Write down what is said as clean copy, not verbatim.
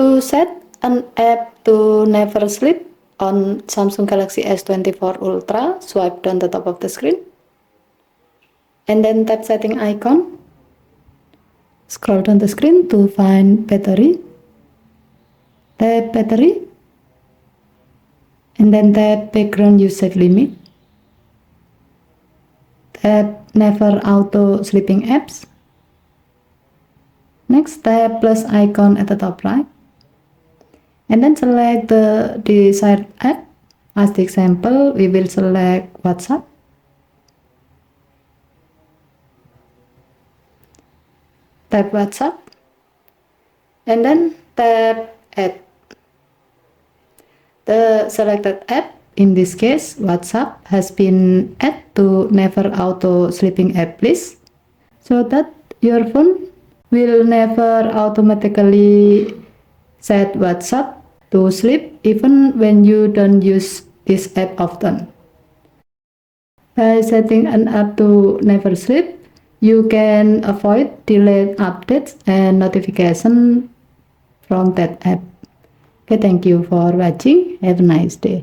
to set an app to never sleep on Samsung Galaxy S24 Ultra, swipe down the top of the screen and then tap setting icon. Scroll down the screen to find battery. Tap battery and then tap background usage limit. Tap never auto sleeping apps. Next, tap plus icon at the top right and then select the desired app. As the example, we will select WhatsApp. Tap WhatsApp and then tap add. The selected app, in this case WhatsApp, has been added to never auto sleeping app list so that your phone will never automatically set WhatsApp to sleep even when you don't use this app often. By setting an app to never sleep, you can avoid delayed updates and notifications from that app. Okay, thank you for watching. Have a nice day.